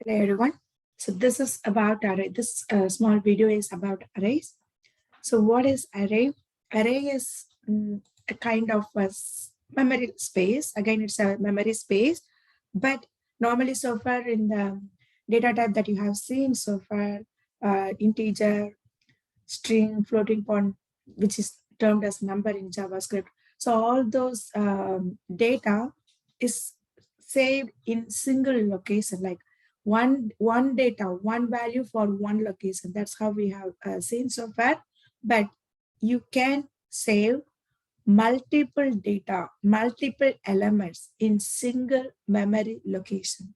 Hello everyone. So this is about array. This small video is about arrays. So what is array? Array is a kind of memory space. Again, it's a memory space, but normally so far in the data type that you have seen so far, integer, string, floating point, which is termed as number in JavaScript. So all those data is saved in single location, like one data, one value for one location. That's how we have seen so far. But you can save multiple data, multiple elements in single memory location.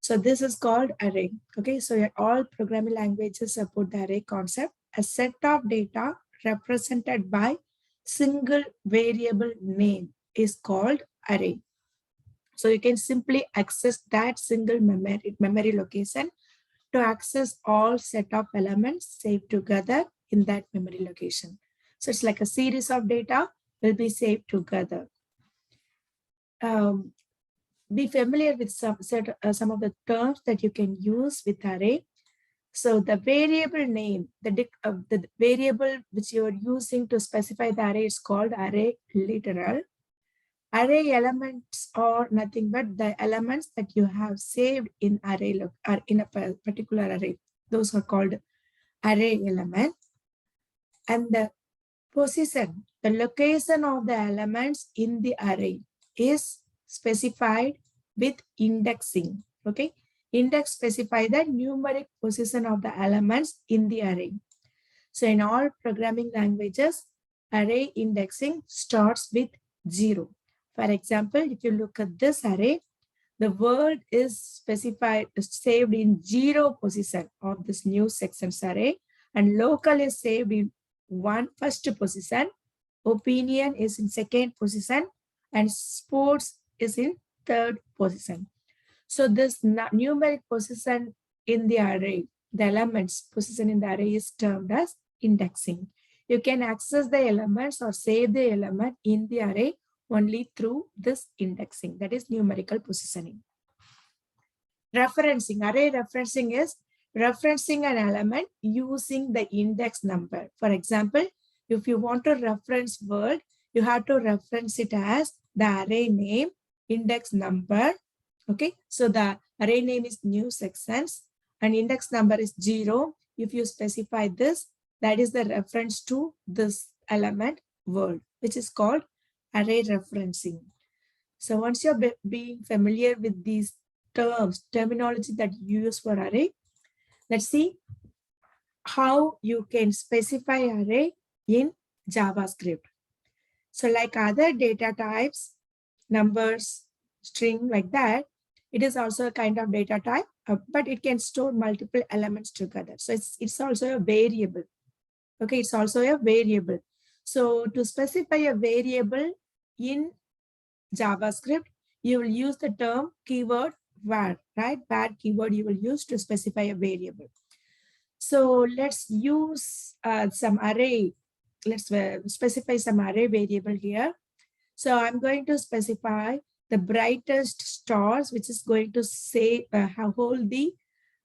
So this is called array. Okay, so all programming languages support the array concept, a set of data represented by single variable name is called array. So you can simply access that single memory location to access all set of elements saved together in that memory location. So it's like a series of data will be saved together. Be familiar with some of the terms that you can use with array. So the variable name, the variable which you are using to specify the array is called array literal. Array elements are nothing but the elements that you have saved in array or in a particular array. Those are called array element. And the position, the location of the elements in the array is specified with indexing. Okay, index specify the numeric position of the elements in the array. So in all programming languages, array indexing starts with 0. For example, if you look at this array, the word is specified, saved in 0 position of this new sections array, and local is saved in first position, opinion is in second position, and sports is in third position. So this numeric position in the array, the elements position in the array is termed as indexing. You can access the elements or save the element in the array only through this indexing, that is numerical positioning. Referencing, array referencing is referencing an element using the index number. For example, if you want to reference word, you have to reference it as the array name, index number. Okay, so the array name is new sections and index number is 0. If you specify this, that is the reference to this element word, which is called array referencing. So once you're being familiar with these terminology that you use for array, let's see how you can specify array in JavaScript. So like other data types, numbers, string, like that, it is also a kind of data type, but it can store multiple elements together. So it's also a variable. Okay, it's also a variable. So to specify a variable in JavaScript, you will use the term keyword var, right? Var keyword you will use to specify a variable. So let's use some array. Let's specify some array variable here. So I'm going to specify the brightest stars, which is going to say hold the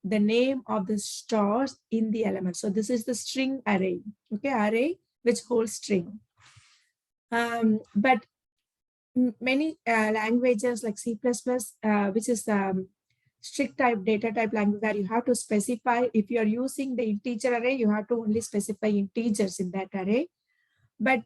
name of the stars in the element. So this is the string array. Okay, array which holds string. But many languages like C++, which is strict type data type language, where you have to specify, if you are using the integer array, you have to only specify integers in that array. But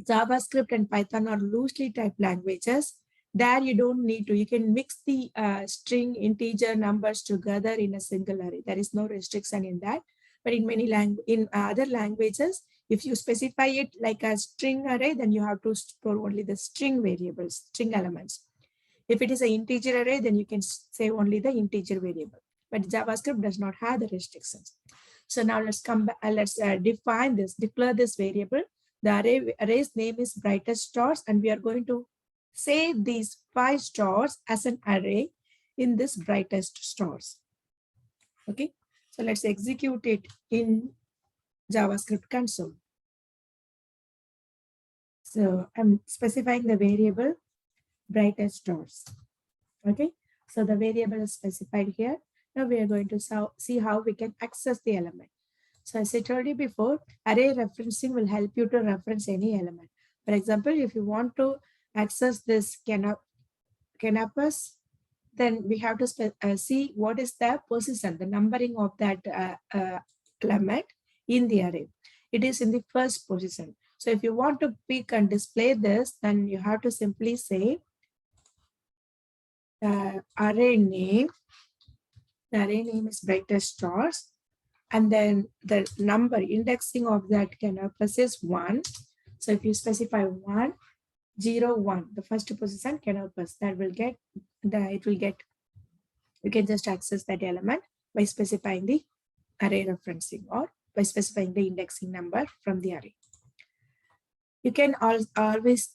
JavaScript and Python are loosely typed languages. There you don't need to. You can mix the string, integer, numbers together in a single array. There is no restriction in that. But in other languages, if you specify it like a string array, then you have to store only the string variables, string elements. If it is an integer array, then you can say only the integer variable. But JavaScript does not have the restrictions. So now let's come back. Let's define this, declare this variable. The array's name is brightest stars, and we are going to save these 5 stars as an array in this brightest stars. Okay, so let's execute it in JavaScript console. So I'm specifying the variable brightest stars. Okay, So the variable is specified here. Now we are going to see how we can access the element. So as I told you before, array referencing will help you to reference any element. For example, if you want to access this canopus, then we have to see what is the position, the numbering of that element in the array. It is in the first position. So if you want to pick and display this, then you have to simply say array name. The array name is brightest stars. And then the number indexing of that canopus is 1. So if you specify 1, 0, 1, the first position canopus, that will get you can just access that element by specifying the array referencing or by specifying the indexing number from the array. You can always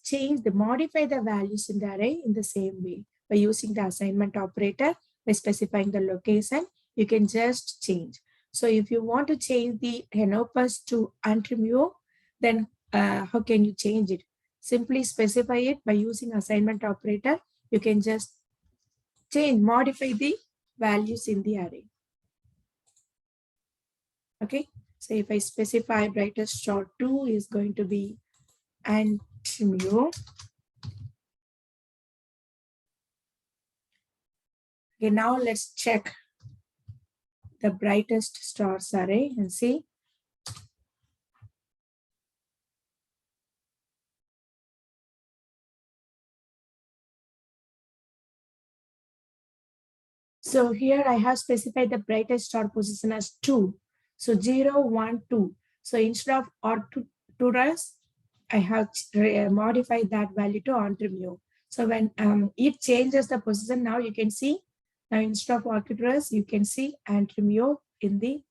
modify the values in the array in the same way by using the assignment operator. By specifying the location, you can just change. So if you want to change the canopus to Antrimio, then how can you change it? Simply specify it by using assignment operator. You can just modify the values in the array. Okay, so if I specify brightest star 2 is going to be Antrimio. Okay, now let's check the brightest stars array and see. So here I have specified the brightest star position as 2. So 0, 1, 2. So instead of Arcturus, I have modified that value to Antrimio. So when it changes the position, now you can see, now instead of Arcturus, you can see Antrimio in the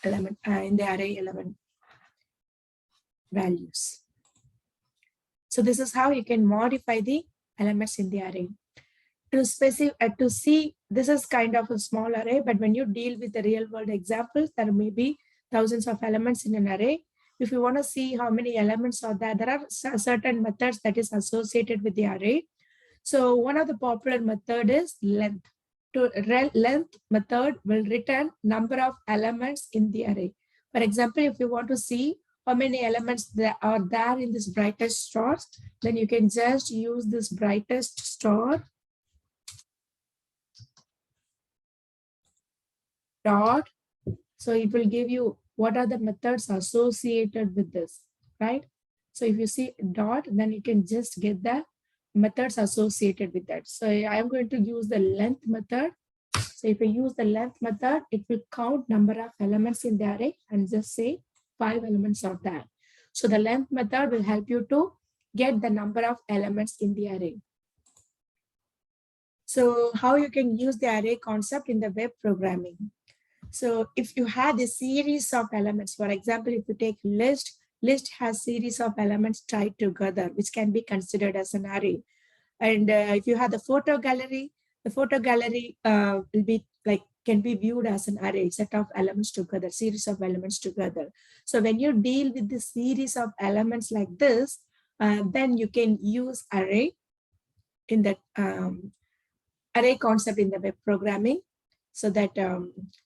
element, in the array element values. So this is how you can modify the elements in the array. To see, this is kind of a small array, but when you deal with the real world examples, there may be thousands of elements in an array. If you want to see how many elements are there, there are certain methods that is associated with the array. So one of the popular method is length. Length method will return number of elements in the array. For example, if you want to see how many elements there are there in this brightest stars, then you can just use this brightest star dot. So it will give you what are the methods associated with this, right? So if you see dot, then you can just get the methods associated with that. So I am going to use the length method. So if I use the length method, it will count number of elements in the array and just say 5 elements are there. So the length method will help you to get the number of elements in the array. So how you can use the array concept in the web programming. So if you had a series of elements, for example, if you take list has series of elements tied together, which can be considered as an array. And if you have the photo gallery will be can be viewed as an array, set of elements together, series of elements together. So when you deal with the series of elements like this, then you can use array in that array concept in the web programming. So that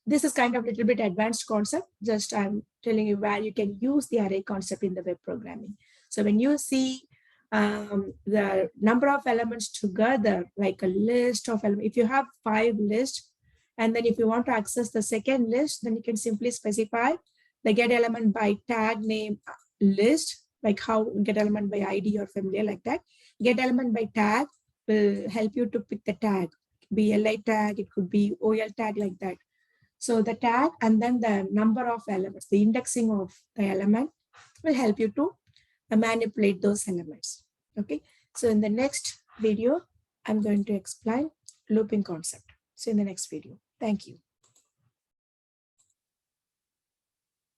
this is kind of a little bit advanced concept. Just I'm telling you where you can use the array concept in the web programming. So when you see the number of elements together, like a list of elements, if you have 5 lists, and then if you want to access the second list, then you can simply specify the get element by tag name list, like how get element by ID or familiar like that. Get element by tag will help you to pick the tag. BLI tag, it could be OL tag like that. So the tag and then the number of elements, the indexing of the element will help you to manipulate those elements. Okay. So in the next video, I'm going to explain looping concept. So in the next video, thank you.